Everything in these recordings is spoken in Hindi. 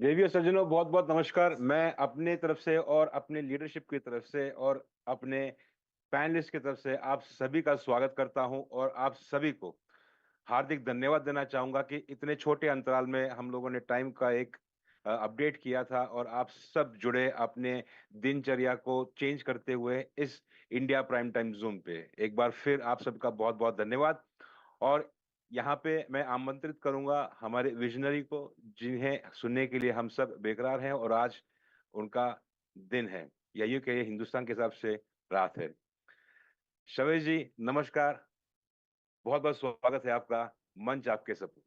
देवी और सज्जनों, बहुत बहुत नमस्कार। मैं अपने तरफ से और अपने लीडरशिप की तरफ से और अपने पैनलिस्ट की तरफ से आप सभी का स्वागत करता हूं और आप सभी को हार्दिक धन्यवाद देना चाहूंगा कि इतने छोटे अंतराल में हम लोगों ने टाइम का एक अपडेट किया था और आप सब जुड़े अपने दिनचर्या को चेंज करते हुए इस इंडिया प्राइम टाइम जूम पे। एक बार फिर आप सबका बहुत बहुत धन्यवाद। और यहाँ पे मैं आमंत्रित करूंगा हमारे विजनरी को, जिन्हें सुनने के लिए हम सब बेकरार हैं और आज उनका दिन है, या यूं कहिए हिंदुस्तान के हिसाब से रात है। शवेश जी, नमस्कार। बहुत बहुत स्वागत है आपका। मंच आपके सपूत।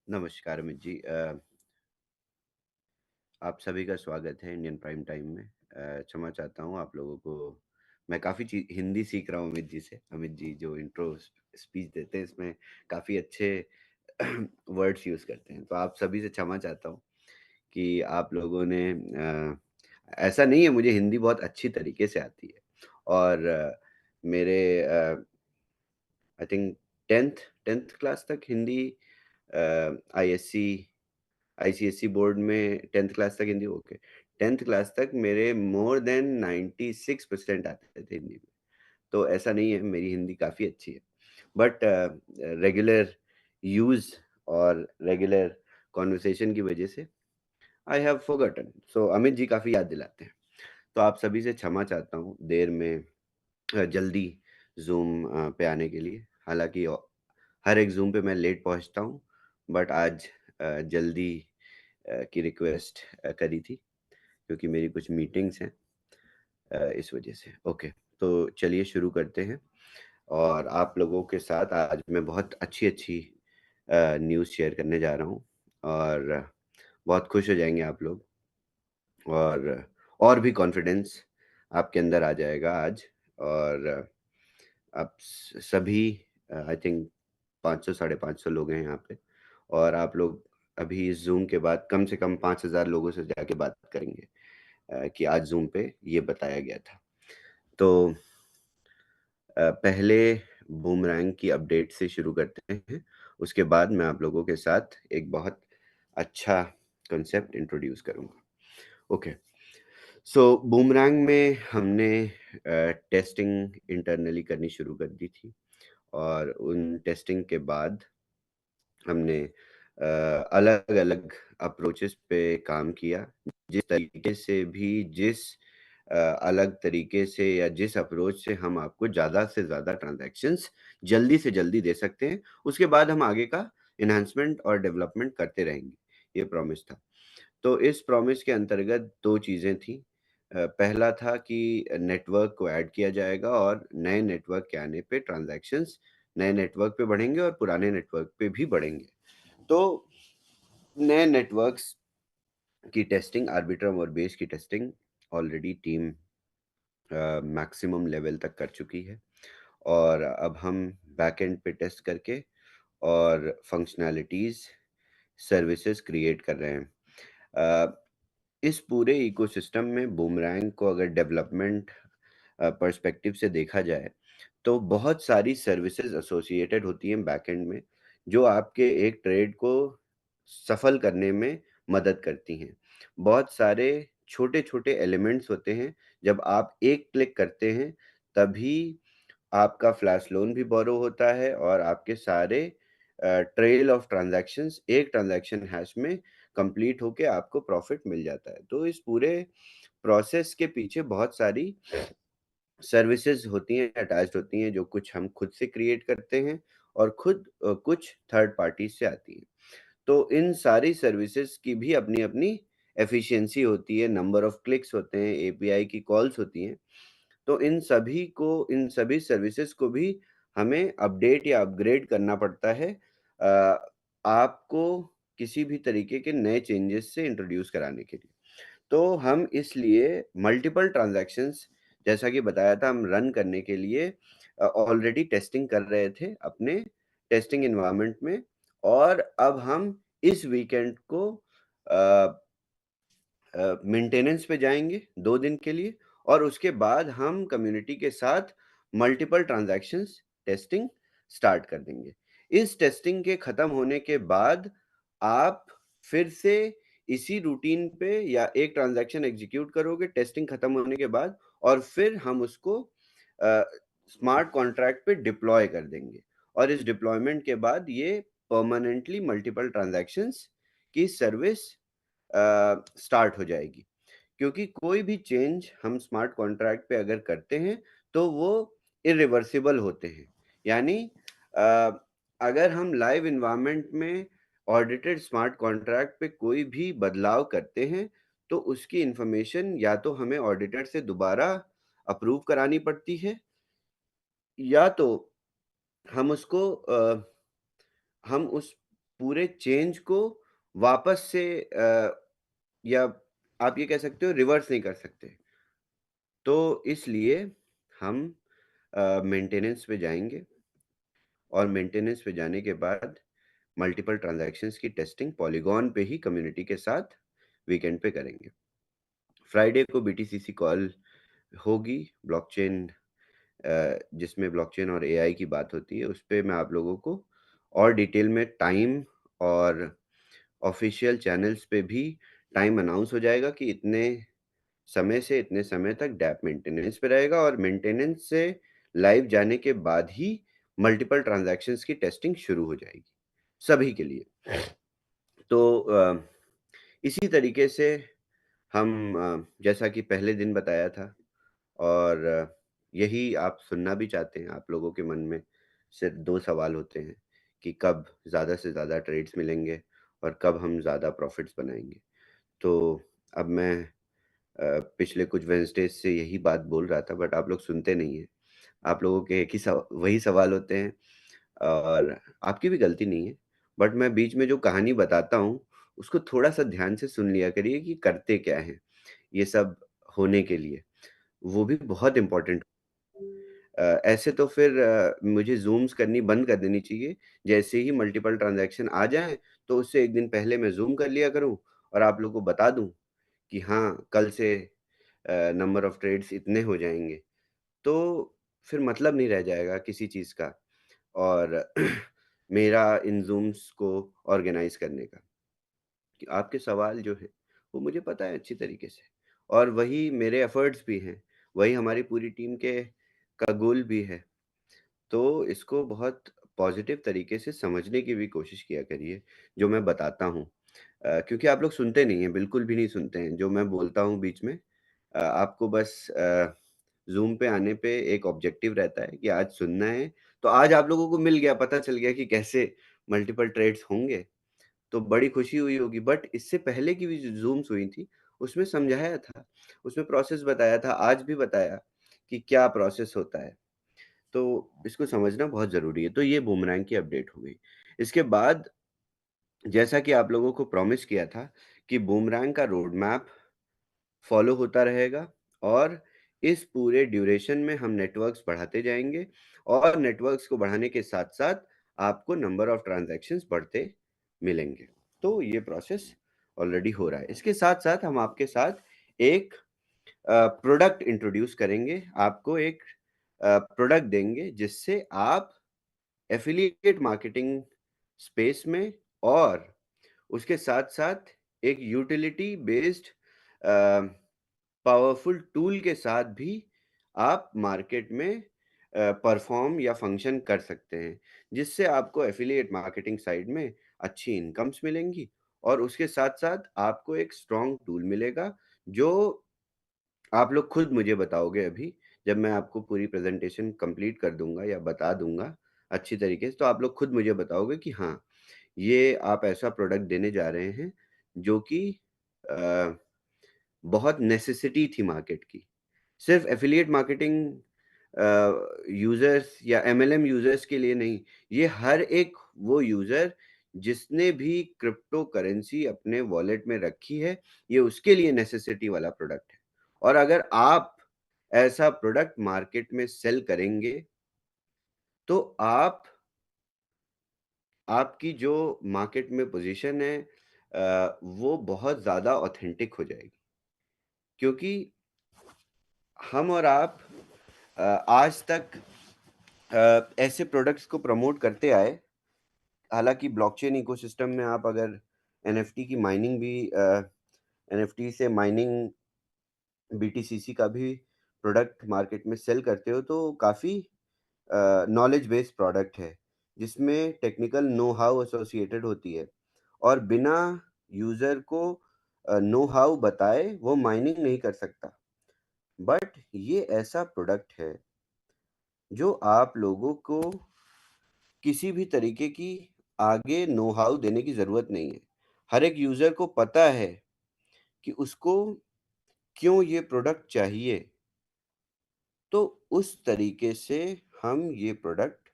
नमस्कार अमित जी। आप सभी का स्वागत है इंडियन प्राइम टाइम में। क्षमा चाहता हूँ आप लोगों को। मैं काफ़ी चीज हिंदी सीख रहा हूँ अमित जी से। अमित जी जो इंट्रो स्पीच देते हैं इसमें काफ़ी अच्छे वर्ड्स यूज़ करते हैं, तो आप सभी से क्षमा चाहता हूँ कि आप लोगों ने ऐसा नहीं है, मुझे हिंदी बहुत अच्छी तरीके से आती है। और मेरे I think tenth tenth class तक हिंदी आईएससी आईसीएसई बोर्ड में 10th क्लास तक हिंदी ओके। 10th क्लास तक मेरे मोर देन 96% आते थे हिंदी में। तो ऐसा नहीं है, मेरी हिंदी काफ़ी अच्छी है। बट रेगुलर यूज़ और रेगुलर कॉन्वर्सेशन की वजह से आई हैव फॉरगॉटन। सो अमित जी काफ़ी याद दिलाते हैं। तो आप सभी से क्षमा चाहता हूँ देर में जल्दी ज़ूम पे आने के लिए। हालाँकि हर एक ज़ूम पे मैं लेट पहुँचता हूँ, बट आज जल्दी की रिक्वेस्ट करी थी क्योंकि मेरी कुछ मीटिंग्स हैं इस वजह से। ओके, तो चलिए शुरू करते हैं। और आप लोगों के साथ आज मैं बहुत अच्छी-अच्छी न्यूज़ शेयर करने जा रहा हूँ और बहुत खुश हो जाएँगे आप लोग। और भी कॉन्फिडेंस आपके अंदर आ जाएगा आज। और आप सभी आई थिंक 500 साढ़े 500 लोग हैं यहाँ पे। और आप लोग अभी इस ज़ूम के बाद कम से कम 5000 लोगों से जाके बात करेंगे कि आज ज़ूम पे ये बताया गया था। तो पहले बूमरैंग की अपडेट से शुरू करते हैं, उसके बाद मैं आप लोगों के साथ एक बहुत अच्छा कॉन्सेप्ट इंट्रोड्यूस करूँगा। ओके, सो बूमरैंग में हमने टेस्टिंग इंटरनली करनी शुरू कर दी थी और उन टेस्टिंग के बाद हमने अलग-अलग अप्रोचेस पे काम किया। जिस तरीके से भी जिस अलग तरीके से या जिस अप्रोच से हम आपको ज़्यादा से ज़्यादा ट्रांज़ैक्शंस जल्दी से जल्दी दे सकते हैं, उसके बाद हम आगे का एनहांसमेंट और डेवलपमेंट करते रहेंगे, ये प्रॉमिस था। तो इस प्रॉमिस के अंतर्गत 2 चीज़ें थी। पहला था कि नेटवर्क को ऐड किया जाएगा और नए नेटवर्क के आने पे ट्रांज़ैक्शंस नए नेटवर्क पे बढ़ेंगे और पुराने नेटवर्क पे भी बढ़ेंगे। तो नए नेटवर्क्स की टेस्टिंग, आर्बिट्रम और बेस की testing already team maximum level तक कर चुकी है और अब हम बैकएंड पे टेस्ट करके और फंक्शनैलिटीज़, सर्विसेज़ क्रिएट कर रहे हैं। अ, इस पूरे इकोसिस्टम में बूमरैंग को अगर डेवलपमेंट पर्सपेक्टिव से देखा जाए, तो बहुत सारी सर्विसेज़ एसोसिएटेड होती हैं बैकएंड में, जो आपके एक ट्रेड को सफल करने में मदद करती हैं। बहुत सारे छोटे-छोटे एलिमेंट्स होते हैं, जब आप एक क्लिक करते हैं, तभी आपका फ्लैश लोन भी बोरो होता है और आपके सारे ट्रेल ऑफ ट्रांज़ैक्शंस एक ट्रांज़ैक्शन हैश में कंप्लीट होके आपको प्रॉफ़िट मिल जाता है। तो इस पूरे प्रोसेस के पीछे बहुत सारी सर्विसेज़ होती हैं, अटैच्ड होती हैं, जो कुछ हम खुद से क्रिएट करते हैं और कुछ थर्ड पार्टी से आती हैं। तो इन सारी सर्विसेज़ की भी अपनी-अपनी एफिशिएंसी होती है, नंबर ऑफ क्लिक्स होते हैं, एपीआई की कॉल्स होती हैं। तो इन सभी सर्विसेज़ को भी हमें अपडेट या अपग्रेड करना पड़ता है आपको किसी भी तरीके के नए चेंजेस से इंट्रोड्यूस कराने के लिए। तो हम इसलिए मल्टीपल ट्रांज़ैक्शंस, जैसा कि बताया था, हम रन करने के लिए ऑलरेडी टेस्टिंग कर रहे थे अपने टेस्टिंग एनवायरनमेंट में। और अब हम इस वीकेंड को अ मेंटेनेंस पे जाएँगे 2 दिन के लिए और उसके बाद हम कम्युनिटी के साथ मल्टीपल ट्रांज़ैक्शंस टेस्टिंग स्टार्ट कर देंगे। इस टेस्टिंग के खत्म होने के बाद आप फिर से इसी रूटीन पे या एक ट्रांज़ैक्शन एग्ज़ीक्यूट करोगे टेस्टिंग खत्म होने के बाद और फिर हम उसको स्मार्ट कॉन्ट्रैक्ट पे डिप्लॉय कर देंगे और इस डिप्लॉयमेंट के बाद ये परमानेंटली मल्टीपल ट्रांज़ैक्शंस की सर्विस स्टार्ट हो जाएगी। क्योंकि कोई भी चेंज हम स्मार्ट कॉन्ट्रैक्ट पे अगर करते हैं, तो वो इरिवर्सिबल होते हैं। यानी अ, अगर हम लाइव एनवायरनमेंट में ऑडिटेड स्मार्ट कॉन्ट्रैक्ट पे कोई भी बदलाव करते हैं, तो उसकी इन्फॉर्मेशन या तो हमें ऑडिटर से दोबारा अप्रूव करानी पड़ती है या तो हम हम उस पूरे चेंज को वापस से या आप ये कह सकते हो रिवर्स नहीं कर सकते। तो इसलिए हम मेंटेनेंस पे जाएँगे और मेंटेनेंस पे जाने के बाद मल्टीपल ट्रांज़ैक्शंस की टेस्टिंग पॉलीगॉन पे ही कम्युनिटी के साथ वीकेंड पे करेंगे। फ्राइडे को बीटीसीसी कॉल होगी ब्लॉकचेन जिसमें ब्लॉकचेन और एआई की बात होती है, उसपे मैं आप लोगों को और डिटेल में टाइम और ऑफ़िशियल चैनल्स पे भी टाइम अनाउंस हो जाएगा कि इतने समय से इतने समय तक डैप मेंटेनेंस पे रहेगा और मेंटेनेंस से लाइव जाने के बाद ही मल्टीपल ट्रांज़ैक्शंस की टेस्टिंग शुरू हो जाएगी, सभी के लिए। तो इसी तरीके से हम जैसा कि पहले दिन बताया था और यही आप सुनना भी चाहते हैं, आप लोगों के मन में सिर्फ़ 2 सवाल होते हैं कि कब ज़्यादा से ज़्यादा ट्रेड्स मिलेंगे और कब हम ज़्यादा प्रॉफ़िट्स बनाएँगे। तो अब मैं पिछले कुछ वेडनेसडेज़ से यही बात बोल रहा था बट आप लोग सुनते नहीं हैं। आप लोगों के एक ही वही सवाल होते हैं और आपकी भी गलती नहीं है। बट मैं बीच में जो कहानी बताता हूँ, उसको थोड़ा-सा ध्यान से सुन लिया करिए कि करते क्या हैं, ये सब होने के लिए। वो भी बहुत इम्पोर्टेंट ऐसे तो फिर मुझे ज़ूम्स करनी बंद कर देनी चाहिए। जैसे ही मल्टीपल ट्रांज़ैक्शन आ जाएँ, तो उससे 1 दिन पहले मैं ज़ूम कर लिया करूँ और आप लोगों को बता दूँ कि हाँ, कल से नंबर ऑफ ट्रेड्स इतने हो जाएँगे। तो फिर मतलब नहीं रह जाएगा किसी चीज़ का और मेरा इन ज़ूम्स को ऑर्गेनाइज़ करने का। कि आपके सवाल जो हैं, वो मुझे पता है अच्छी तरीके से और वही मेरे एफ़र्ट्स भी हैं, वही हमारी पूरी टीम का गोल भी है। तो इसको बहुत पॉज़िटिव तरीके से समझने की भी कोशिश किया करिए, जो मैं बताता हूँ। क्योंकि आप लोग सुनते नहीं हैं, बिल्कुल भी नहीं सुनते हैं, जो मैं बोलता हूँ बीच में आपको बस ज़ूम पे आने पे एक ऑब्जेक्टिव रहता है कि आज सुनना है, तो आज आप लोगों को मिल गया, पता चल गया कि कैसे मल्टीपल ट्रेड्स होंगे, तो बड़ी खुशी हुई होगी। बट इससे पहले की भी जो ज़ूम्स हुई थी, उसमें समझाया था, उसमें प्रोसेस बताया था, आज भी बताया कि क्या प्रोसेस होता है। तो इसको समझना बहुत ज़रूरी है। तो ये बूमरैंग की अपडेट हो गई। इसके बाद जैसा कि आप लोगों को प्रॉमिस किया था कि बूमरैंग का रोड मैप फ़ॉलो होता रहेगा और इस पूरे ड्यूरेशन में हम नेटवर्क्स बढ़ाते जाएँगे और नेटवर्क्स को बढ़ाने के साथ-साथ आपको नंबर ऑफ ट्रांज़ैक्शंस बढ़ते मिलेंगे। तो ये प्रोसेस ऑलरेडी हो रहा है। इसके साथ-साथ हम आपके साथ एक प्रोडक्ट इंट्रोड्यूस करेंगे। आपको एक प्रोडक्ट देंगे जिससे आप एफ़िलिएट मार्केटिंग स्पेस में और उसके साथ-साथ एक यूटिलिटी बेस्ड पावरफुल टूल के साथ भी आप मार्केट में परफ़ॉर्म या फ़ंक्शन कर सकते हैं, जिससे आपको एफ़िलिएट मार्केटिंग साइड में अच्छी इनकम्स मिलेंगी और उसके साथ-साथ आपको एक स्ट्रॉन्ग टूल मिलेगा, जो आप लोग खुद मुझे बताओगे अभी, जब मैं आपको पूरी प्रेज़ेंटेशन कंप्लीट कर दूँगा या बता दूँगा अच्छी तरीके से, तो आप लोग खुद मुझे बताओगे कि हाँ, ये आप ऐसा प्रोडक्ट देने जा रहे हैं, जो कि अ, बहुत नेसेसिटी थी मार्केट की। सिर्फ़ एफ़िलिएट मार्केटिंग यूज़र्स या एमएलएम यूज़र्स के लिए नहीं, ये हर एक वो यूज़र जिसने भी क्रिप्टो करेंसी अपने वॉलेट में रखी है, ये उसके लिए नेसेसिटी वाला प्रोडक्ट है। और अगर आप ऐसा प्रोडक्ट मार्केट में सेल करेंगे, तो आपकी जो मार्केट में पोज़ीशन है वो बहुत ज़्यादा ऑथेंटिक हो जाएगी। क्योंकि हम और आप आज तक ऐसे प्रोडक्ट्स को प्रमोट करते आए, हालाँकि ब्लॉकचेन इकोसिस्टम में आप अगर एनएफटी की माइनिंग भी एनएफटी से माइनिंग बीटीसीसी का भी प्रोडक्ट मार्केट में सेल करते हो, तो काफ़ी नॉलेज बेस्ड प्रोडक्ट है, जिसमें टेक्निकल नो हाउ एसोसिएटेड होती है और बिना यूज़र को नो हाउ बताए वो माइनिंग नहीं कर सकता। बट ये ऐसा प्रोडक्ट है जो आप लोगों को किसी भी तरीके की आगे नो हाउ देने की ज़रूरत नहीं है। हर एक यूज़र को पता है कि उसको क्यों ये प्रोडक्ट चाहिए। तो उस तरीके से हम ये प्रोडक्ट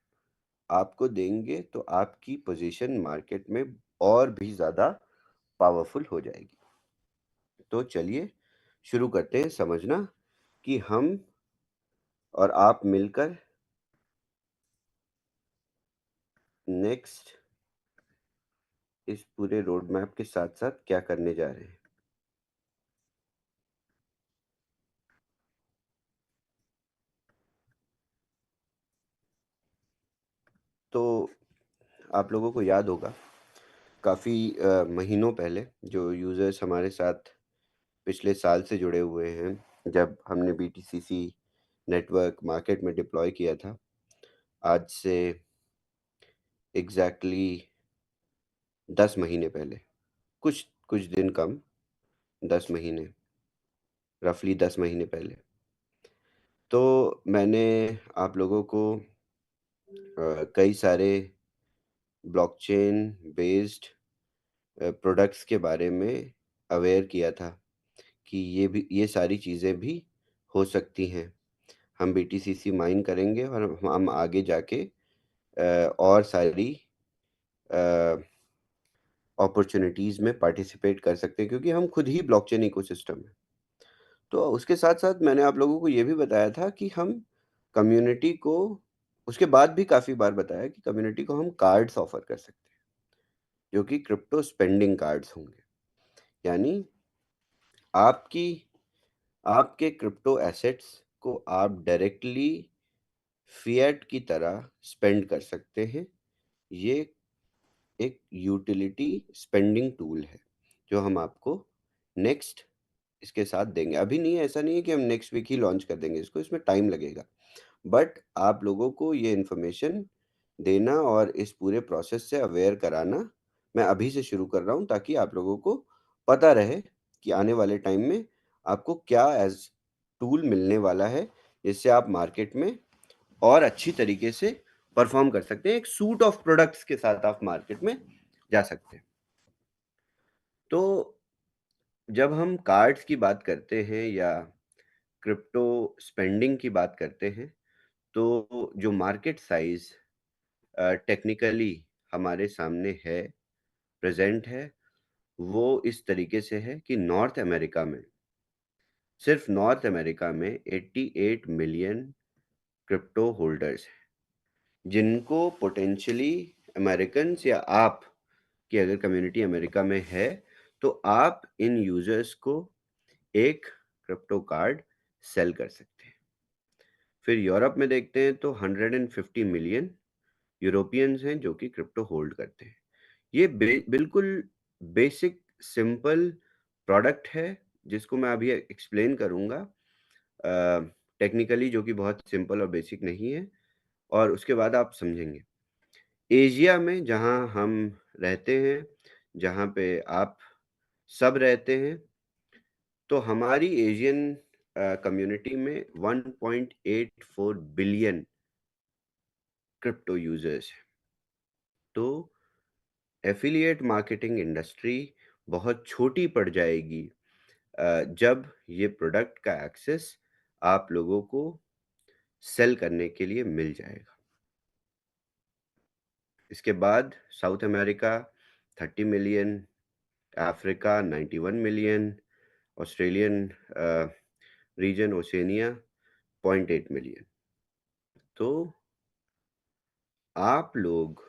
आपको देंगे, तो आपकी पोजीशन मार्केट में और भी ज़्यादा पावरफुल हो जाएगी। तो चलिए शुरू करते हैं समझना कि हम और आप मिलकर नेक्स्ट इस पूरे रोड मैप के साथ-साथ क्या करने जा रहे हैं। तो आप लोगों को याद होगा काफ़ी महीनों पहले जो यूज़र्स हमारे साथ पिछले साल से जुड़े हुए हैं, जब हमने बीटीसीसी नेटवर्क मार्केट में डिप्लॉय किया था, आज से एग्ज़ैक्टली 10 महीने पहले, कुछ कुछ दिन कम, 10 महीने, रफ़ली 10 महीने पहले। तो मैंने आप लोगों को कई सारे ब्लॉकचेन बेस्ड प्रोडक्ट्स के बारे में अवेयर किया था कि ये सारी चीज़ें भी हो सकती हैं। हम बीटीसीसी माइन करेंगे और हम आगे जाके और सारी अ, अपॉर्च्युनिटीज़ में पार्टिसिपेट कर सकते हैं, क्योंकि हम खुद ही ब्लॉकचेन इकोसिस्टम है। तो उसके साथ-साथ मैंने आप लोगों को ये भी बताया था कि हम कम्युनिटी को उसके बाद भी काफ़ी बार बताया कि कम्युनिटी को हम कार्ड्स ऑफ़र कर सकते हैं, जो कि क्रिप्टो स्पेंडिंग कार्ड्स होंगे। यानी आपकी आपके क्रिप्टो एसेट्स को आप डायरेक्टली फ़िएट की तरह स्पेंड कर सकते हैं। ये एक यूटिलिटी स्पेंडिंग टूल है, जो हम आपको नेक्स्ट इसके साथ देंगे। अभी नहीं है, ऐसा नहीं है कि हम नेक्स्ट वीक ही लॉन्च कर देंगे इसको, इसमें टाइम लगेगा। बट आप लोगों को ये इन्फॉर्मेशन देना और इस पूरे प्रोसेस से अवेयर कराना मैं अभी से शुरू कर रहा हूँ, ताकि आप लोगों को पता रहे कि आने वाले टाइम में आपको क्या एज़ टूल मिलने वाला है, जिससे आप मार्केट में और अच्छी तरीके से परफ़ॉर्म कर सकते हैं। एक सूट ऑफ प्रोडक्ट्स के साथ आप मार्केट में जा सकते हैं। तो जब हम कार्ड्स की बात करते हैं या क्रिप्टो स्पेंडिंग की बात करते हैं, तो जो मार्केट साइज़ टेक्निकली हमारे सामने है, प्रेज़ेंट है, वो इस तरीके से है कि नॉर्थ अमेरिका में, सिर्फ़ नॉर्थ अमेरिका में 88 मिलियन क्रिप्टो होल्डर्स हैं, जिनको पोटेंशियली अमेरिकन्स या आप की अगर कम्युनिटी अमेरिका में है, तो आप इन यूज़र्स को एक क्रिप्टो कार्ड सेल कर सकते हैं। फिर यूरोप में देखते हैं तो 150 मिलियन यूरोपियंस हैं जो कि क्रिप्टो होल्ड करते हैं। ये बिल्कुल बेसिक सिंपल प्रोडक्ट है, जिसको मैं अभी एक्सप्लेन करूँगा टेक्निकली, जो कि बहुत सिंपल और बेसिक नहीं है, और उसके बाद आप समझेंगे। एशिया में जहाँ हम रहते हैं, जहाँ पे आप सब रहते हैं, तो हमारी एशियन कम्युनिटी में 1.84 बिलियन क्रिप्टो यूज़र्स हैं। तो एफ़िलिएट मार्केटिंग इंडस्ट्री बहुत छोटी पड़ जाएगी जब ये प्रोडक्ट का एक्सेस आप लोगों को सेल करने के लिए मिल जाएगा। इसके बाद south America 30 million, Africa 91 million, Australian region Oceania 0.8 million. तो आप लोग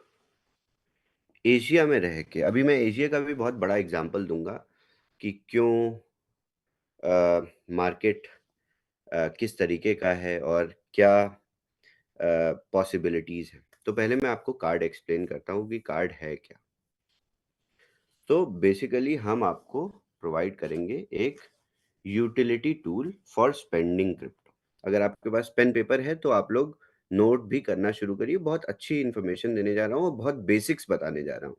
एशिया में रह के, अभी मैं एशिया का भी बहुत बड़ा एग्ज़ाम्पल दूँगा कि क्यों मार्केट किस तरीके का है और क्या पॉसिबिलिटीज़ हैं। तो पहले मैं आपको कार्ड एक्सप्लेन करता हूँ कि कार्ड है क्या? तो बेसिकली हम आपको प्रोवाइड करेंगे एक utility tool for spending crypto. अगर आपके पास पेन पेपर है तो आप लोग नोट भी करना शुरू करिए। बहुत अच्छी इन्फॉर्मेशन देने जा रहा हूँ और बहुत बेसिक्स बताने जा रहा हूँ।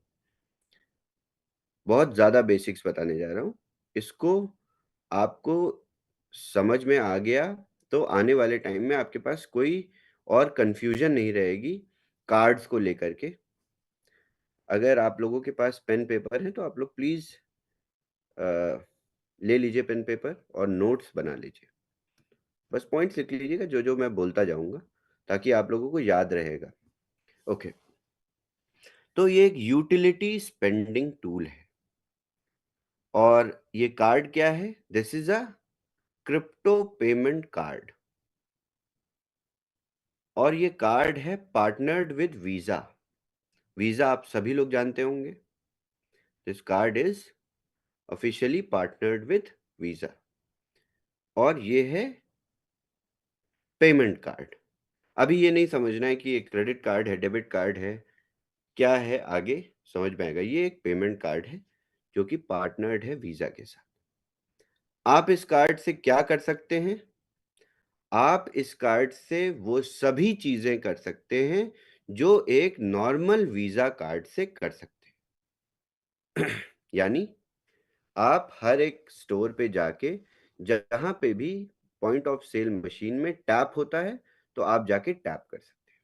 बहुत ज़्यादा बेसिक्स बताने जा रहा हूँ। इसको आपको समझ में आ गया तो आने वाले टाइम में आपके पास कोई और कन्फ्यूजन नहीं रहेगी कार्ड्स को लेकर के। अगर आप लोगों के पास पेन पेपर है तो आप लोग प्लीज़ ले लीजिए पेन पेपर और नोट्स बना लीजिए। बस पॉइंट्स लिख लीजिएगा जो-जो मैं बोलता जाऊँगा, ताकि आप लोगों को याद रहेगा। ओके, तो ये एक यूटिलिटी स्पेंडिंग टूल है और ये कार्ड क्या है? This is a crypto payment card और ये कार्ड है पार्टनर्ड विद वीज़ा। वीज़ा आप सभी लोग जानते होंगे। This card is officially partnered with visa और ये है पेमेंट कार्ड। अभी ये नहीं समझना है कि ये क्रेडिट कार्ड है, डेबिट कार्ड है, क्या है आगे समझ में आएगा। ये एक पेमेंट कार्ड है जो कि पार्टनर्ड है वीज़ा के साथ। आप इस कार्ड से क्या कर सकते हैं? आप इस कार्ड से वो सभी चीज़ें कर सकते हैं जो एक नॉर्मल वीज़ा कार्ड से कर सकते हैं। यानी आप हर एक स्टोर पे जाके जहाँ पे भी पॉइंट ऑफ सेल मशीन में टैप होता है, तो आप जाके टैप कर सकते हैं।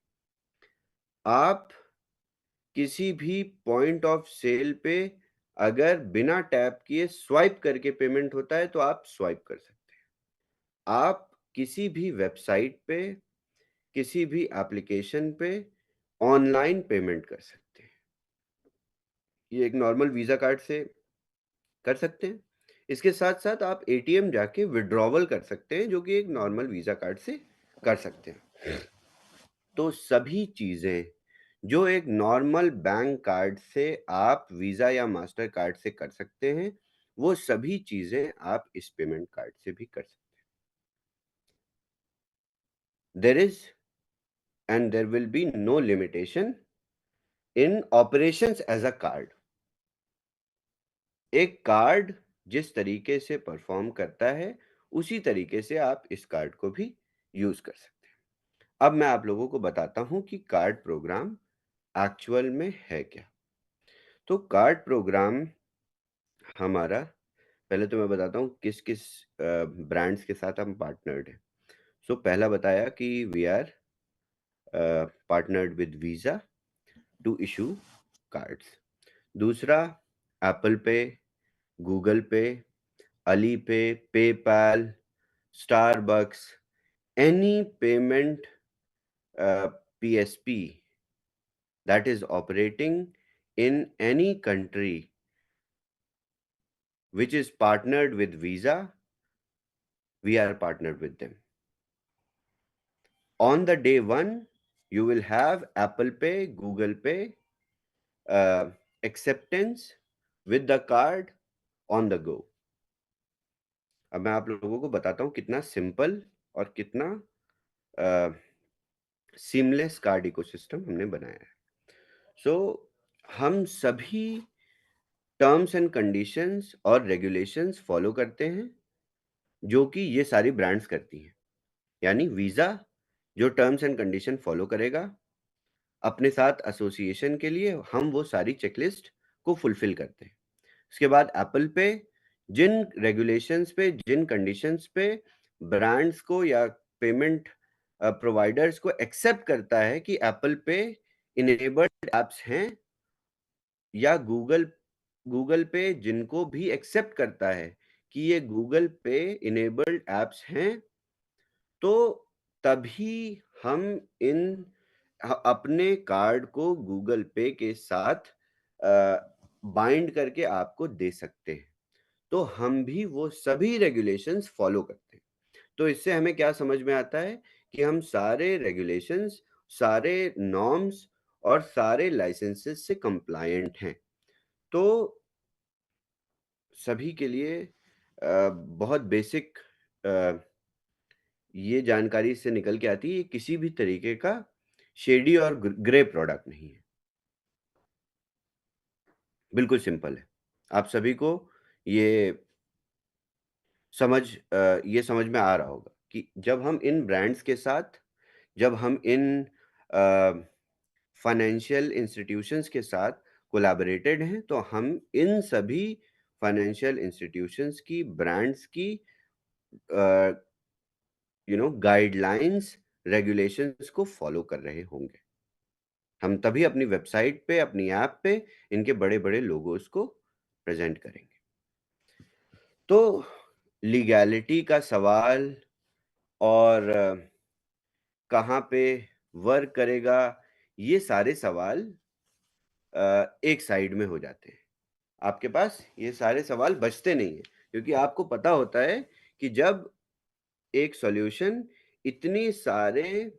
आप किसी भी पॉइंट ऑफ सेल पे अगर बिना टैप किए स्वाइप करके पेमेंट होता है, तो आप स्वाइप कर सकते हैं। आप किसी भी वेबसाइट पे, किसी भी एप्लीकेशन पे ऑनलाइन पेमेंट कर सकते हैं। ये एक नॉर्मल वीज़ा कार्ड से कर सकते हैं। इसके साथ-साथ आप एटीएम जाके विथड्रॉवल कर सकते हैं, जो कि एक नॉर्मल वीज़ा कार्ड से कर सकते हैं। तो सभी चीज़ें जो एक नॉर्मल बैंक कार्ड से आप वीज़ा या मास्टर कार्ड से कर सकते हैं, वो सभी चीज़ें आप इस पेमेंट कार्ड से भी कर सकते हैं। There is and there will be no limitation in operations as a card. एक कार्ड जिस तरीके से परफ़ॉर्म करता है, उसी तरीके से आप इस कार्ड को भी यूज़ कर सकते हैं। अब मैं आप लोगों को बताता हूँ कि कार्ड प्रोग्राम एक्चुअल में है क्या? तो कार्ड प्रोग्राम हमारा पहले तो मैं बताता हूँ किस-किस ब्रांड्स के साथ हम पार्टनर्ड हैं। सो पहला बताया कि we are partnered with Visa to issue cards. दूसरा Apple Pay, Google Pay, Alipay, PayPal, Starbucks, any payment PSP that is operating in any country which is partnered with Visa, we are partnered with them. On the day one, you will have Apple Pay, Google Pay acceptance with the card on the go. अब मैं आप लोगों को बताता हूँ कितना सिंपल और कितना सीमलेस कार्ड इकोसिस्टम हमने बनाया है। सो हम सभी टर्म्स एंड कंडीशंस और रेगुलेशंस फॉलो करते हैं, जो कि ये सारी ब्रांड्स करती हैं। यानी वीज़ा जो टर्म्स एंड कंडीशन फॉलो करेगा, अपने साथ एसोसिएशन के लिए हम वो सारी चेकलिस्ट को फुलफिल करते हैं। उसके बाद एप्पल पे जिन रेगुलेशंस पे, जिन कंडीशंस पे ब्रांड्स को या पेमेंट प्रोवाइडर्स को एक्सेप्ट करता है कि एप्पल पे इनेबल्ड ऐप्स हैं या गूगल पे जिनको भी एक्सेप्ट करता है कि ये गूगल पे इनेबल्ड ऐप्स हैं, तो तभी हम अपने कार्ड को गूगल पे के साथ बाइंड करके आपको दे सकते हैं। तो हम भी वो सभी रेगुलेशंस फॉलो करते हैं। तो इससे हमें क्या समझ में आता है कि हम सारे रेगुलेशंस, सारे नॉर्म्स और सारे लाइसेंसेस से कंप्लायंट हैं। तो सभी के लिए बहुत बेसिक ये जानकारी इससे निकल के आती है, ये किसी भी तरीके का शेडी और ग्रे प्रोडक्ट नहीं है। बिल्कुल सिंपल है। आप सभी को ये ये समझ में आ रहा होगा कि जब हम इन ब्रांड्स के साथ, जब हम इन फाइनेंशियल इंस्टीट्यूशंस के साथ कोलैबोरेटेड हैं, तो हम इन सभी फाइनेंशियल इंस्टीट्यूशंस की, ब्रांड्स की गाइडलाइंस, रेगुलेशंस को फॉलो कर रहे होंगे। हम तभी अपनी वेबसाइट पे, अपनी ऐप पे इनके बड़े-बड़े लोगोस को प्रेज़ेंट करेंगे। तो लीगैलिटी का सवाल और कहाँ पे वर्क करेगा, ये सारे सवाल एक साइड में हो जाते हैं। आपके पास ये सारे सवाल बचते नहीं हैं, क्योंकि आपको पता होता है कि जब एक सॉल्यूशन इतनी सारे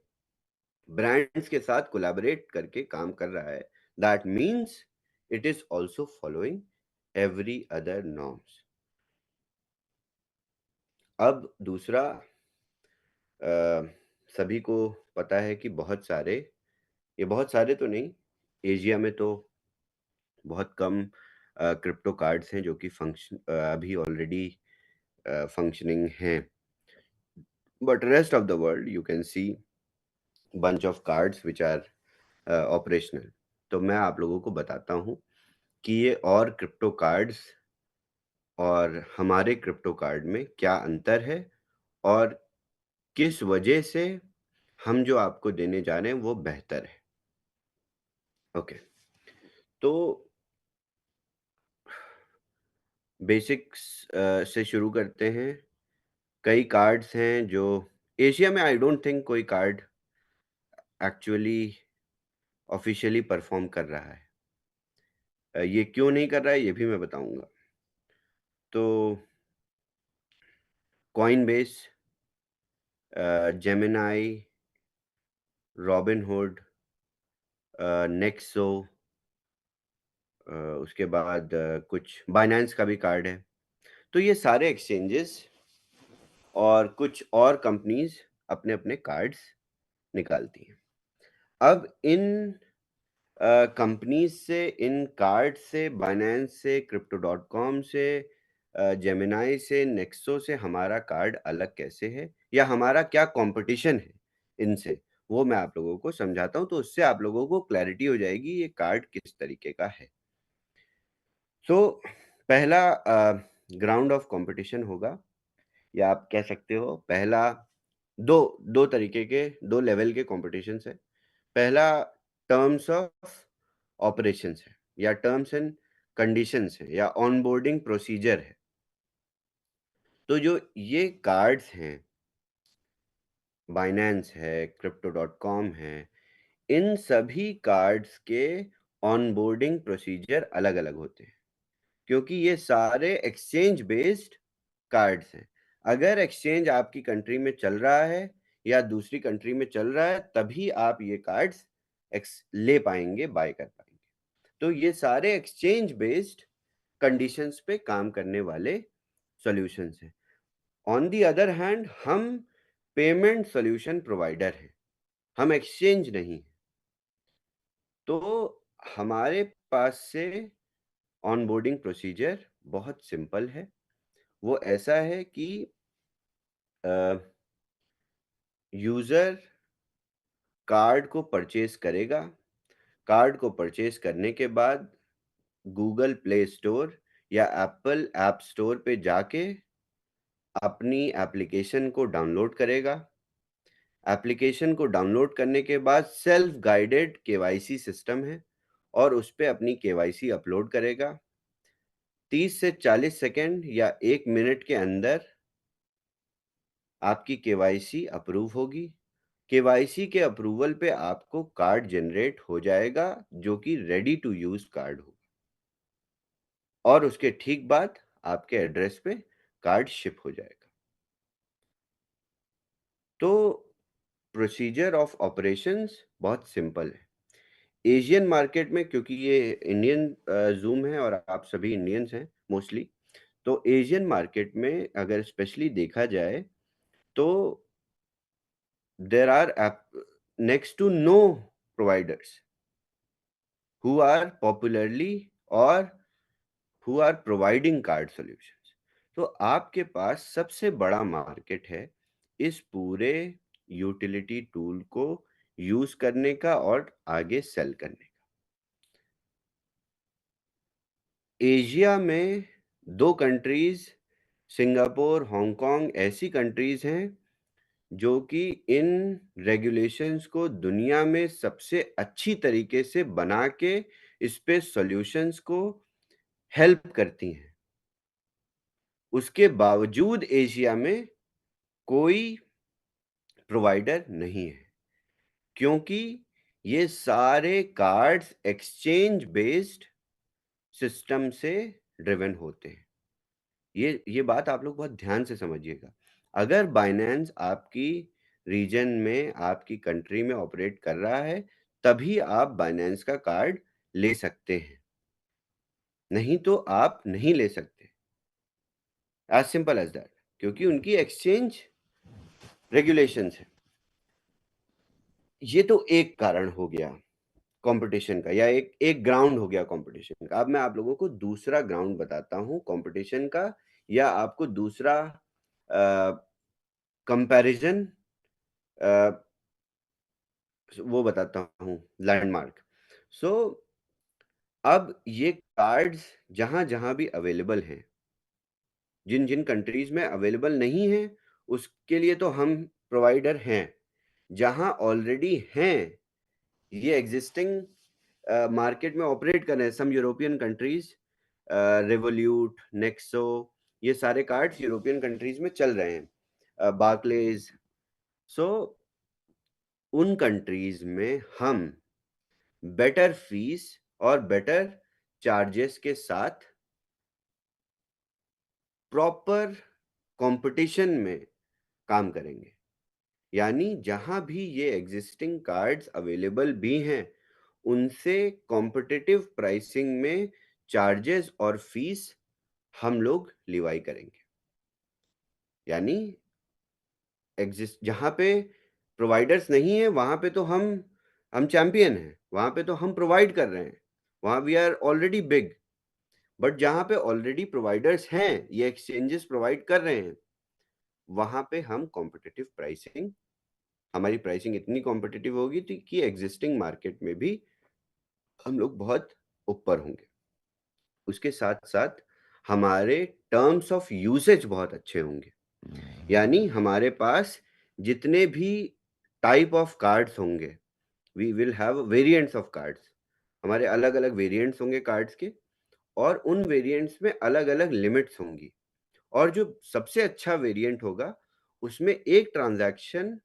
ब्रांड्स के साथ कोलैबोरेट करके काम कर रहा है, that means it is also following every other norms. अब दूसरा, सभी को पता है कि बहुत सारे तो नहीं, एशिया में तो बहुत कम क्रिप्टो कार्ड्स हैं जो कि अभी ऑलरेडी फंक्शनिंग हैं। But rest of the world you can see bunch of cards which are operational. तो मैं आप लोगों को बताता हूँ कि ये और क्रिप्टो कार्ड्स और हमारे क्रिप्टो कार्ड में क्या अंतर है और किस वजह से हम जो आपको देने जा रहे हैं वो बेहतर है। ओके, तो बेसिक्स से शुरू करते हैं। कई कार्ड्स हैं जो एशिया में, आई डोंट थिंक कोई कार्ड एक्चुअली ऑफिशियली परफॉर्म कर रहा है। ये क्यों नहीं कर रहा है ये भी मैं बताऊंगा। तो कॉइनबेस, जेमिनाई, रॉबिनहुड, नेक्सो, उसके बाद कुछ बाइनेंस का भी कार्ड है। तो ये सारे एक्सचेंजेस और कुछ और कंपनीज अपने अपने कार्ड्स निकालती हैं। अब इन कंपनीज से, इन कार्ड से, बाइनेंस से, crypto.com से, जेमिनाई से, नेक्सो से हमारा कार्ड अलग कैसे है या हमारा क्या कंपटीशन है इनसे, वो मैं आप लोगों को समझाता हूँ, तो उससे आप लोगों को क्लैरिटी हो जाएगी ये कार्ड किस तरीके का है। तो पहला ग्राउंड ऑफ कंपटीशन होगा, या आप कह सकते हो पहला, दो दो तरीके के, दो लेवल के कॉम्पिटिशन्स है। पहला टर्म्स ऑफ ऑपरेशंस है, या टर्म्स एंड कंडीशंस है, या ऑनबोर्डिंग प्रोसीजर है। तो जो ये कार्ड्स हैं, बाइनेंस है, crypto.com है, इन सभी कार्ड्स के ऑनबोर्डिंग प्रोसीजर अलग-अलग होते हैं, क्योंकि ये सारे एक्सचेंज बेस्ड कार्ड्स हैं। अगर एक्सचेंज आपकी कंट्री में चल रहा है या दूसरी कंट्री में चल रहा है, तभी आप ये कार्ड्स ले पाएंगे, बाय कर पाएंगे। तो ये सारे एक्सचेंज बेस्ड कंडीशंस पे काम करने वाले सॉल्यूशंस हैं। ऑन दी अदर हैंड हम पेमेंट सॉल्यूशन प्रोवाइडर हैं, हम एक्सचेंज नहीं हैं। तो हमारे पास से ऑनबोर्डिंग प्रोसीजर बहुत सिंपल है। वो ऐसा है कि यूजर कार्ड को परचेज करेगा। कार्ड को परचेज करने के बाद गूगल प्ले स्टोर या एप्पल ऐप स्टोर पे जाके अपनी एप्लीकेशन को डाउनलोड करेगा। एप्लीकेशन को डाउनलोड करने के बाद सेल्फ गाइडेड केवाईसी सिस्टम है और उस पे अपनी केवाईसी अपलोड करेगा। 30 से 40 सेकंड या 1 मिनट के अंदर आपकी केवाईसी अप्रूव होगी। केवाईसी के अप्रूवल पे आपको कार्ड जनरेट हो जाएगा, जो कि रेडी टू यूज कार्ड होगा, और उसके ठीक बाद आपके एड्रेस पे कार्ड शिप हो जाएगा। तो प्रोसीजर ऑफ ऑपरेशंस बहुत सिंपल है। एशियन मार्केट में, क्योंकि ये इंडियन ज़ूम है और आप सभी इंडियंस हैं मोस्टली, तो एशियन मार्केट में अगर स्पेशली देखा जाए तो there are next to no providers who are popularly और who are providing card solutions. तो आपके पास सबसे बड़ा मार्केट है इस पूरे यूटिलिटी टूल को यूज करने का और आगे सेल करने का। एशिया में 2 कंट्रीज सिंगापुर, हांगकांग ऐसी कंट्रीज हैं जो कि इन रेगुलेशंस को दुनिया में सबसे अच्छी तरीके से बना के इस पे सॉल्यूशंस को हेल्प करती हैं। उसके बावजूद एशिया में कोई प्रोवाइडर नहीं है, क्योंकि ये सारे कार्ड्स एक्सचेंज बेस्ड सिस्टम से ड्रिवन होते हैं। ये बात आप लोग बहुत ध्यान से समझिएगा। अगर बाइनेंस आपकी रीजन में, आपकी कंट्री में ऑपरेट कर रहा है, तभी आप बाइनेंस का कार्ड ले सकते हैं, नहीं तो आप नहीं ले सकते। एज सिंपल एज दैट, क्योंकि उनकी एक्सचेंज रेगुलेशंस है। ये तो एक कारण हो गया कंपटीशन का, या एक ग्राउंड हो गया कंपटीशन का। अब मैं आप लोगों को दूसरा ग्राउंड बताता हूं कंपटीशन का, या आपको दूसरा कंपैरिजन वो बताता हूं, लैंडमार्क। सो अब ये कार्ड्स जहां जहां भी अवेलेबल हैं, जिन जिन कंट्रीज में अवेलेबल नहीं है उसके लिए तो हम प्रोवाइडर हैं। जहां ऑलरेडी हैं, ये एग्जिस्टिंग मार्केट में ऑपरेट कर रहे हैं, सम यूरोपियन कंट्रीज, रिवोल्यूट, नेक्सो, ये सारे कार्ड्स यूरोपियन कंट्रीज में चल रहे हैं, बार्कलेज। सो उन कंट्रीज में हम बेटर फीस और बेटर चार्जेस के साथ प्रॉपर कंपटीशन में काम करेंगे। यानी जहां भी ये एग्जिस्टिंग कार्ड्स अवेलेबल भी हैं, उनसे कॉम्पिटिटिव प्राइसिंग में चार्जेस और फीस हम लोग लिवाई करेंगे। यानी एग्जिस्ट जहां पे प्रोवाइडर्स नहीं है, वहां पे तो हम चैंपियन हैं, वहां पे तो हम प्रोवाइड कर रहे हैं, वहां we are already big. But जहां पे ऑलरेडी प्रोवाइडर्स हैं, ये एक्सचेंजेस प्रोवाइड कर रहे हैं, वहां पे हम कॉम्पिटिटिव प्राइसिंग, हमारी प्राइसिंग इतनी कॉम्पिटिटिव होगी कि एग्जिस्टिंग मार्केट में भी हम लोग बहुत ऊपर होंगे। उसके साथ साथ हमारे टर्म्स ऑफ यूसेज बहुत अच्छे होंगे। यानी हमारे पास जितने भी टाइप ऑफ कार्ड्स होंगे, we will have variants of cards, हमारे अलग अलग वेरिएंट्स होंगे कार्ड्स के, और उन वेरिएंट्स में अलग अलग लिमिट्स होंगी। और जो सबसे अच्छा वेरिएंट होगा, उसमें एक ट्रांजैक्शन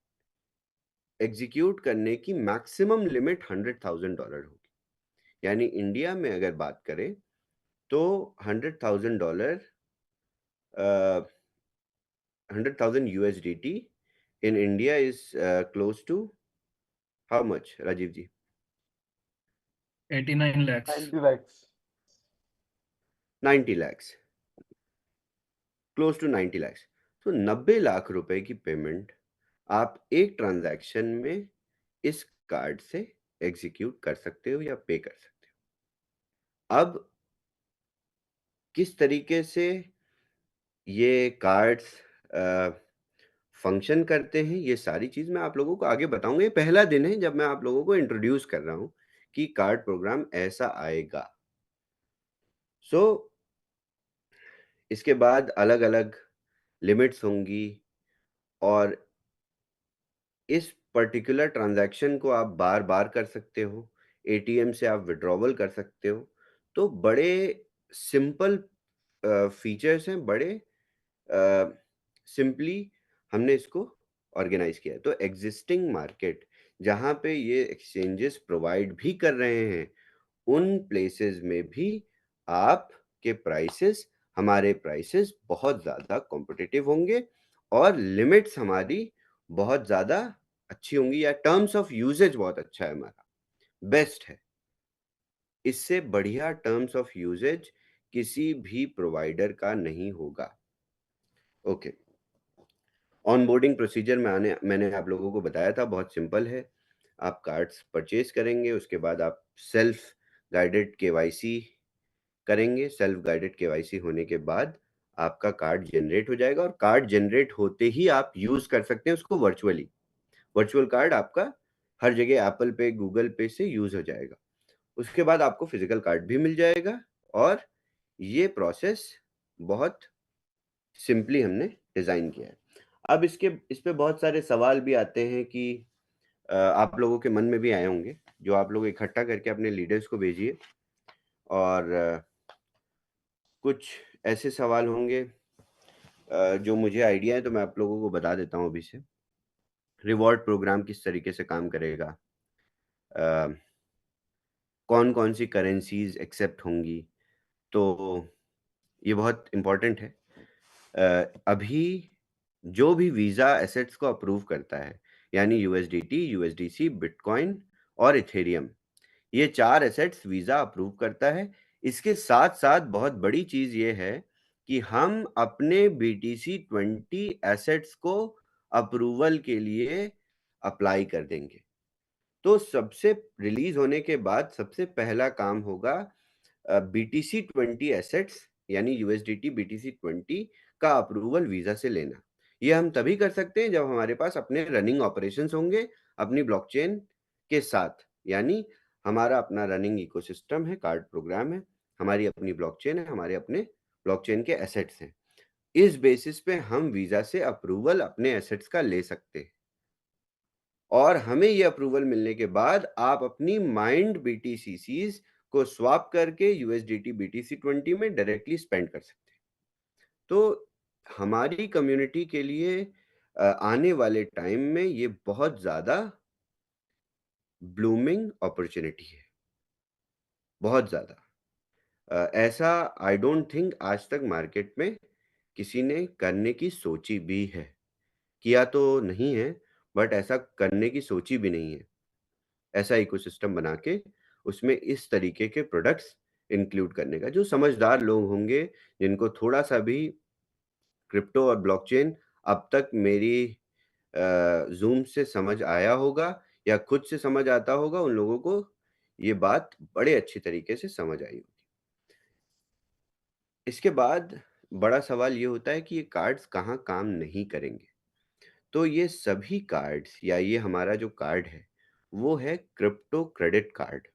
एग्जीक्यूट करने की मैक्सिमम लिमिट $100,000 होगी। यानी इंडिया में अगर बात करें तो $100,000, 100,000 USDT in India is close to how much, Rajiv ji? 89 lakhs. 90 lakhs. 90 lakhs, close to 90 lakhs। तो 90 लाख रुपए की पेमेंट आप एक ट्रांजैक्शन में इस कार्ड से एग्जीक्यूट कर सकते हो या पे कर सकते हो। अब किस तरीके से ये कार्ड्स फंक्शन करते हैं, ये सारी चीज मैं आप लोगों को आगे बताऊंगा। ये पहला दिन है जब मैं आप लोगों को इंट्रोड्यूस कर रहा हूं कि कार्ड प्रोग्राम ऐसा आएगा। सो इसके बाद अलग अलग लिमिट्स होंगी, और इस पर्टिकुलर ट्रांजैक्शन को आप बार बार कर सकते हो, एटीएम से आप विड्रॉवल कर सकते हो। तो बड़े सिंपल फीचर्स हैं, बड़े सिंपली हमने इसको ऑर्गेनाइज किया है। तो एग्जिस्टिंग मार्केट जहां पे ये एक्सचेंजेस प्रोवाइड भी कर रहे हैं, उन प्लेसेस में भी आपके प्राइसेस, हमारे प्राइसेस बहुत ज्यादा कॉम्पिटिटिव होंगे, और लिमिट्स हमारी बहुत ज्यादा अच्छी होंगी, या टर्म्स ऑफ यूजेज बहुत अच्छा है, हमारा बेस्ट है। इससे बढ़िया टर्म्स ऑफ यूजेज किसी भी प्रोवाइडर का नहीं होगा। ओके, ऑनबोर्डिंग प्रोसीजर में मैंने आप लोगों को बताया था, बहुत सिंपल है। आप कार्ड्स परचेज करेंगे, उसके बाद आप सेल्फ गाइडेड केवाईसी करेंगे, सेल्फ गाइडेड केवाईसी होने के बाद आपका कार्ड जनरेट हो जाएगा और कार्ड जनरेट होते ही आप यूज़ कर सकते हैं उसको वर्चुअली। वर्चुअल कार्ड आपका हर जगह एप्पल पे, गूगल पे से यूज़ हो जाएगा। उसके बाद आपको फिज़िकल कार्ड भी मिल जाएगा और ये प्रोसेस बहुत सिंपली हमने डिज़ाइन किया है। अब इस पे बहुत सारे सवाल भी आते हैं कि आप लोगों के मन में भी आए होंगे, जो आप लोग इकट्ठा करके अपने लीडर्स को भेजिए और कुछ ऐसे सवाल होंगे जो मुझे आइडिया है तो मैं आप लोगों को बता देता हूँ अभी से। रिवॉर्ड प्रोग्राम किस तरीके से काम करेगा? अ, कौन-कौन सी करेंसीज़ एक्सेप्ट होंगी? तो ये बहुत इम्पोर्टेंट है। अभी जो भी वीज़ा एसेट्स को अप्रूव करता है, यानी यूएसडीटी, यूएसडीसी, बिटकॉइन और इथेरियम, ये 4 एसेट्स वीज़ा अप्रूव करता है। इसके साथ-साथ बहुत बड़ी चीज़ ये है कि हम अपने बीटीसी-20 एसेट्स को अप्रूवल के लिए अप्लाई कर देंगे। तो सबसे रिलीज़ होने के बाद सबसे पहला काम होगा बीटीसी-20 एसेट्स यानी यूएसडीटी बीटीसी-20 का अप्रूवल वीज़ा से लेना। ये हम तभी कर सकते हैं जब हमारे पास अपने रनिंग ऑपरेशंस होंगे, अपनी ब्लॉकचेन के साथ। यानी हमारा अपना रनिंग इकोसिस्टम है, कार्ड प्रोग्राम है, हमारी अपनी ब्लॉकचेन है, हमारे अपने ब्लॉकचेन के एसेट्स हैं। इस बेसिस पे हम वीज़ा से अप्रूवल अपने एसेट्स का ले सकते हैं। और हमें ये अप्रूवल मिलने के बाद आप अपनी माइंड बीटीसीसीज़ को स्वैप करके यूएसडीटी बीटीसी-20 में डायरेक्टली स्पेंड कर सकते हैं। तो हमारी कम्युनिटी के लिए आने वाले टाइम में ये बहुत ज़्यादा ब्लूमिंग अपॉर्च्युनिटी है, बहुत ज़्यादा। ऐसा आई डोंट थिंक आज तक मार्केट में किसी ने करने की सोची भी है। किया तो नहीं है, बट ऐसा करने की सोची भी नहीं है। ऐसा इकोसिस्टम बना के उसमें इस तरीके के प्रोडक्ट्स इंक्लूड करने का। जो समझदार लोग होंगे, जिनको थोड़ा-सा भी क्रिप्टो और ब्लॉकचेन अब तक मेरी ज़ूम से समझ आया होगा या खुद से समझ आता होगा, उन लोगों को ये बात बड़े अच्छी तरीके से समझ आई होगी। इसके बाद बड़ा सवाल ये होता है कि ये कार्ड्स कहाँ काम नहीं करेंगे? तो ये सभी कार्ड्स या ये हमारा जो कार्ड है, वो है क्रिप्टो क्रेडिट कार्ड।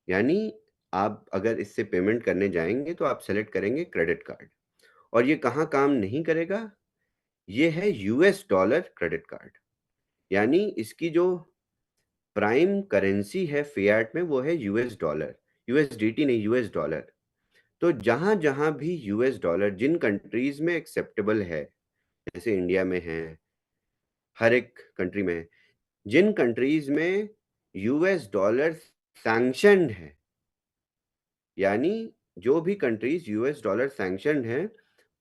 यानी आप अगर इससे पेमेंट करने जाएँगे तो आप सेलेक्ट करेंगे क्रेडिट कार्ड और ये कहाँ काम नहीं करेगा? ये है यूएस डॉलर क्रेडिट कार्ड। यानी इसकी जो प्राइम करेंसी है फिएट में वो है यूएस डॉलर, यूएसडीटी नहीं यूएस डॉलर। तो जहाँ-जहाँ भी यूएस डॉलर जिन कंट्रीज़ में एक्सेप्टेबल है, जैसे इंडिया में है, हर एक कंट्री में है। जिन कंट्रीज़ में यूएस डॉलर सैंक्शन्ड है, यानी जो भी कंट्रीज़ यूएस डॉलर सैंक्शन्ड हैं,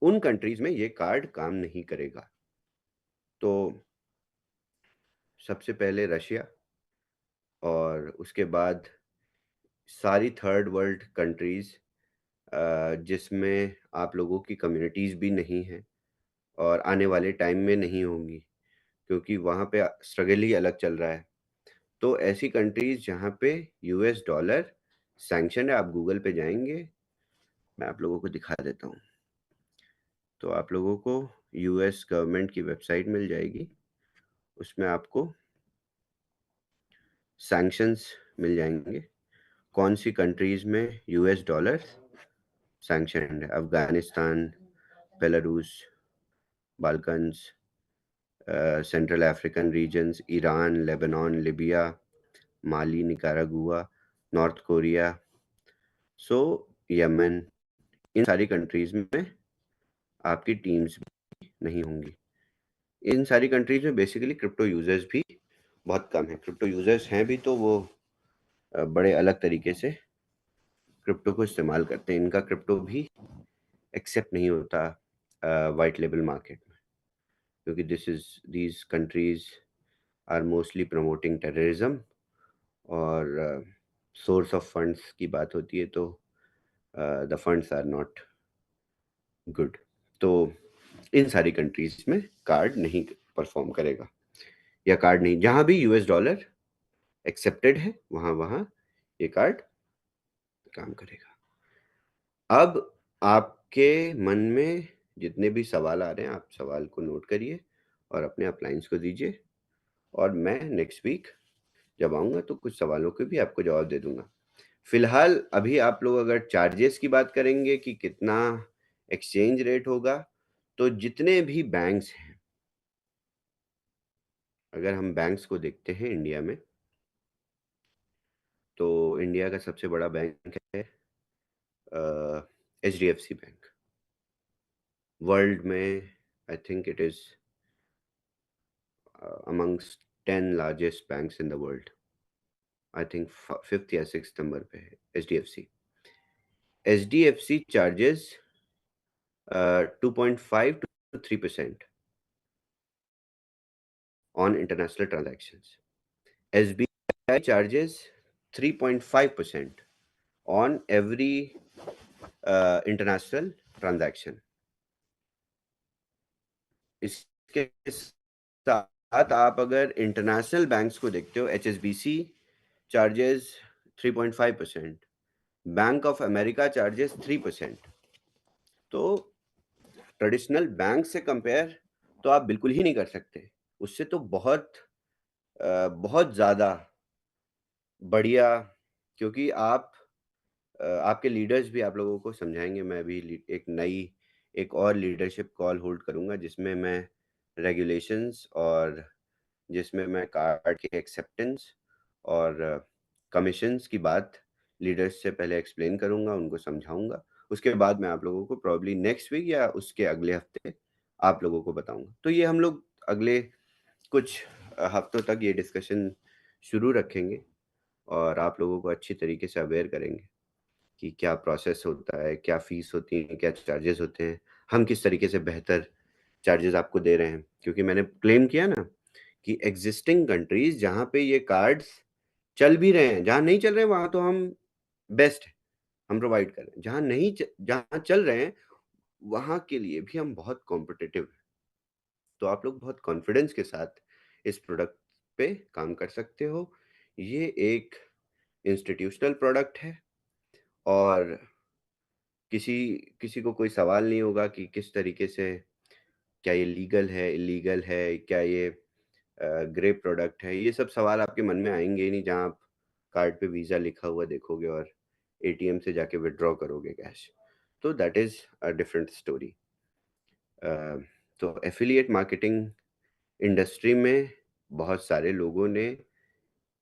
उन कंट्रीज़ में ये कार्ड काम नहीं करेगा। तो सबसे पहले रशिया और उसके बाद सारी थर्ड वर्ल्ड कंट्रीज़ जिसमें आप लोगों की कम्युनिटीज़ भी नहीं हैं और आने वाले टाइम में नहीं होंगी, क्योंकि वहाँ पे स्ट्रगल ही अलग चल रहा है। तो ऐसी कंट्रीज़ जहाँ पे यूएस डॉलर सैंक्शन है, आप गूगल पे जाएँगे, मैं आप लोगों को दिखा देता हूँ। तो आप लोगों को यूएस गवर्नमेंट की वेबसाइट मिल जाएगी, उसमें आपको सैंक्शंस मिल जाएँगे, कौन-सी कंट्रीज़ में यूएस डॉलर सैंक्शन्ड है। Afghanistan, Belarus, Balkans, Central African regions, Iran, Lebanon, Libya, Mali, Nicaragua, North Korea, Yemen, इन सारी कंट्रीज़ में आपकी टीम्स भी नहीं होंगी। इन सारी कंट्रीज़ में बेसिकली क्रिप्टो यूज़र्स भी बहुत कम हैं। क्रिप्टो यूज़र्स हैं भी तो वो बड़े अलग तरीके से क्रिप्टो को इस्तेमाल करते हैं। इनका क्रिप्टो भी एक्सेप्ट नहीं होता व्हाइट लेबल मार्केट में, क्योंकि these countries are mostly promoting terrorism और सोर्स ऑफ फंड्स की बात होती है तो the funds are not good. तो इन सारी कंट्रीज़ में कार्ड नहीं परफ़ॉर्म करेगा या कार्ड नहीं, जहाँ भी यूएस डॉलर एक्सेप्टेड है, वहाँ-वहाँ ये कार्ड काम करेगा। अब आपके मन में जितने भी सवाल आ रहे हैं, आप सवाल को नोट करिए और अपने अपलाइन्स को दीजिए और मैं नेक्स्ट वीक जब आऊँगा तो कुछ सवालों के भी आपको जवाब दे दूँगा। फिलहाल अभी आप लोग अगर चार्जेस की बात करेंगे कि कितना एक्सचेंज रेट होगा, तो जितने भी बैंक्स हैं, अगर हम बैंक्स को देखते हैं इंडिया में, तो इंडिया का सबसे बड़ा बैंक है एचडीएफसी बैंक। वर्ल्ड में I think it is amongst 10 largest banks in the world. I think fifth या सिक्स नंबर पे है HDFC. HDFC charges 2.5 to 3% on international transactions. SBI charges 3.5% on every international transaction. इसके साथ आप अगर इंटरनेशनल बैंक्स को देखते हो, HSBC charges 3.5%, bank of America charges 3%। तो ट्रेडिशनल बैंक से कंपेयर तो आप बिल्कुल ही नहीं कर सकते। उससे तो बहुत ज़्यादा बढ़िया, क्योंकि आपके लीडर्स भी आप लोगों को समझाएँगे। मैं अभी एक और लीडरशिप कॉल होल्ड करूँगा जिसमें मैं रेगुलेशंस और जिसमें मैं कार्ड के एक्सेप्टेंस और कमीशंस की बात लीडर्स से पहले एक्सप्लेन करूँगा, उनको समझाऊँगा। उसके बाद मैं आप लोगों को प्रोबब्ली नेक्स्ट वीक या उसके अगले हफ्ते आप लोगों को बताऊँगा। तो ये हम लोग अगले कुछ हफ्तों तक ये डिस्कशन शुरू रखेंगे और आप लोगों को अच्छी तरीके से अवेयर करेंगे कि क्या प्रोसेस होता है, क्या फ़ीस होती है, क्या चार्जेज़ होते हैं, हम किस तरीके से बेहतर चार्जेज़ आपको दे रहे हैं। क्योंकि मैंने क्लेम किया ना कि एक्जिस्टिंग कंट्रीज़ जहाँ पे ये कार्ड्स चल भी रहे हैं, जहाँ नहीं चल रहे हैं वहाँ तो हम बेस्ट है, हम प्रोवाइड कर रहे हैं। जहाँ चल रहे हैं, वहाँ के लिए भी हम बहुत कॉम्पिटिटिव हैं। तो आप लोग बहुत कॉन्फिडेंस के साथ इस प्रोडक्ट पे काम कर सकते हो। ये एक इंस्टीट्यूशनल प्रोडक्ट है और किसी किसी को कोई सवाल नहीं होगा कि किस तरीके से क्या ये लीगल है, इल्लीगल है, क्या ये ग्रे प्रोडक्ट है? ये सब सवाल आपके मन में आएँगे ही नहीं जहाँ आप कार्ड पे वीज़ा लिखा हुआ देखोगे और एटीएम से जाके विथड्रॉ करोगे कैश। तो that is a different story. Uh, तो एफ़िलिएट मार्केटिंग इंडस्ट्री में बहुत सारे लोगों ने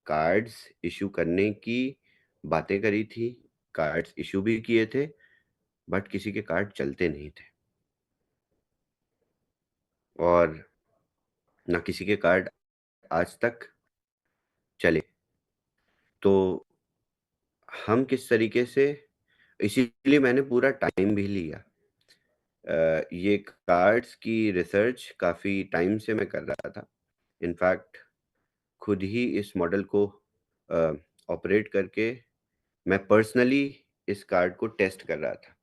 कार्ड्स इश्यू करने की बातें करी थी, कार्ड्स इश्यू भी किए थे, बट किसी के कार्ड चलते नहीं थे और ना किसी के कार्ड आज तक चले। तो हम किस तरीके से, इसीलिए मैंने पूरा टाइम भी लिया। ये कार्ड्स की रिसर्च काफ़ी टाइम से मैं कर रहा था। इनफैक्ट खुद ही इस मॉडल को अ, ऑपरेट करके मैं पर्सनली इस कार्ड को टेस्ट कर रहा था।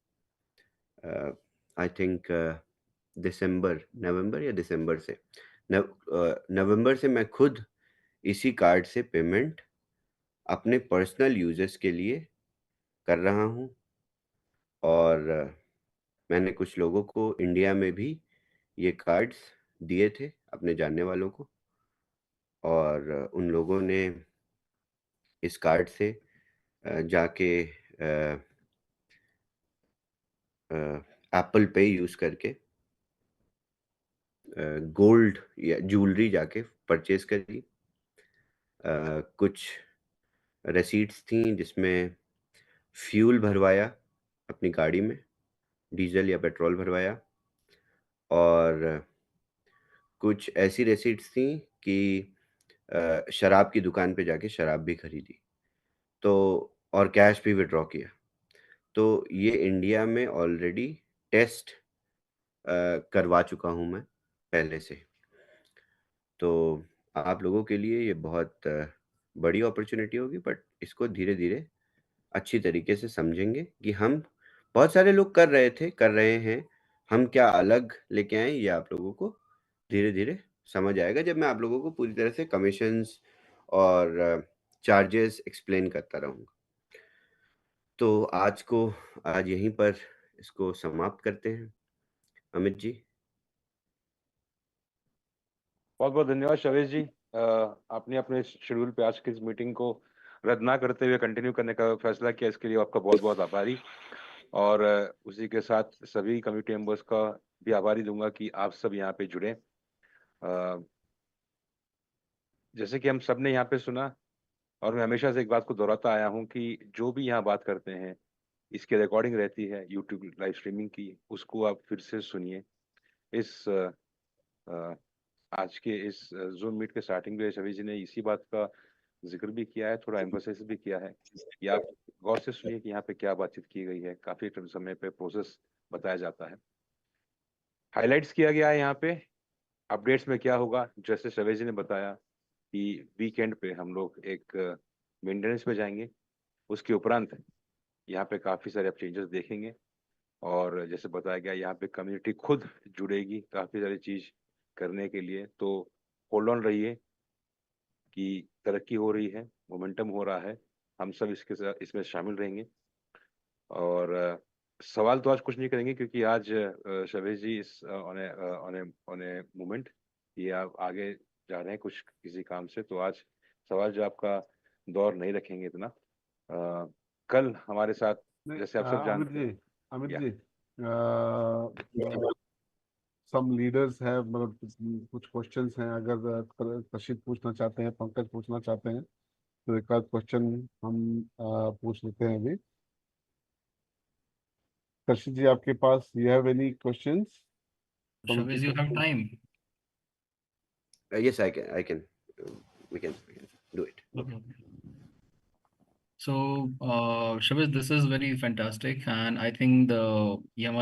आई थिंक नवंबर या दिसंबर से नवंबर से मैं खुद इसी कार्ड से पेमेंट अपने पर्सनल यूज़ेस के लिए कर रहा हूँ और मैंने कुछ लोगों को इंडिया में भी ये कार्ड्स दिए थे अपने जानने वालों को और उन लोगों ने इस कार्ड से जाके एप्पल पे यूज़ करके गोल्ड या ज्वेलरी जाके परचेज़ करी। कुछ रिसीट्स थी जिसमें फ्यूल भरवाया अपनी गाड़ी में, डीज़ल या पेट्रोल भरवाया और कुछ ऐसी रिसीट्स थी कि शराब की दुकान पे जाके शराब भी खरीदी। तो और कैश भी विथड्रॉ किया। तो ये इंडिया में ऑलरेडी टेस्ट करवा चुका हूँ मैं पहले से। तो आप लोगों के लिए ये बहुत बड़ी अपॉर्च्युनिटी होगी, बट इसको धीरे-धीरे अच्छी तरीके से समझेंगे कि हम बहुत सारे लोग कर रहे थे, कर रहे हैं। हम क्या अलग लेके आए, ये आप लोगों को धीरे-धीरे समझ आएगा जब मैं आप लोगों को पूरी तरह से कमीशंस और चार्जेस एक्सप्लेन करता रहूँगा। तो आज यहीं पर इसको समाप्त करते हैं। अमित जी। बहुत-बहुत धन्यवाद शवेश जी। आपने अपने शेड्यूल पे आज की इस मीटिंग को रद्द ना करते हुए कंटिन्यू करने का फैसला किया, इसके लिए आपका बहुत-बहुत आभारी। और उसी के साथ सभी कमिटी मेंबर्स का भी आभारी दूँगा कि आप सब यहाँ पे जुड़े। जैसे कि हम सबने यहाँ पे सुना और मैं हमेशा से एक बात को दोहराता आया हूँ कि जो भी यहाँ बात करते हैं, इसकी रिकॉर्डिंग रहती है यूट्यूब लाइव स्ट्रीमिंग की, उसको आप फिर से सुनिए। इस अ, आज के इस ज़ूम मीट के स्टार्टिंग में शवी जी ने इसी बात का ज़िक्र भी किया है, थोड़ा एम्फसाइज़ भी किया है कि आप गौर से सुनिए कि यहाँ पे क्या बातचीत की गई है। काफ़ी कम समय पे प्रोसेस बताया जाता है। हाइलाइट्स किया गया है यहाँ पे, अपडेट्स में क्या होगा, जैसे शवेश जी ने बताया कि वीकेंड पे हम लोग एक मेंटेनेंस पे जाएँगे। उसके उपरांत यहाँ पे काफ़ी सारे आप चेंजेस देखेंगे और जैसे बताया गया यहाँ पे कम्युनिटी खुद जुड़ेगी काफ़ी सारी चीज़ करने के लिए, तो होल्ड ऑन रहिए कि तरक्की हो रही है, मोमेंटम हो रहा है, हम सब इसके साथ इसमें शामिल रहेंगे और सवाल तो आज कुछ नहीं करेंगे क्योंकि आज शवेश जी इस ऑन ए मोमेंट ये आप आगे जा रहे हैं कुछ किसी काम से, तो आज सवाल जो आपका दौर नहीं रखेंगे इतना। कल हमारे साथ नहीं, जैसे आप सब जानते हैं अमित या जी, सम लीडर्स है, मतलब कुछ क्वेश्चंस हैं, अगर कशिश पूछना चाहते हैं, पंकज पूछना चाहते हैं, तो एक आध क्वेश्चन हम पूछ लेते हैं अभी। कशिश जी, आपके पास you have any questions? Shaviz, you have time. Yes, I can. We can do it. Okay. So, Shaviz, this is very fantastic, and I think the EMI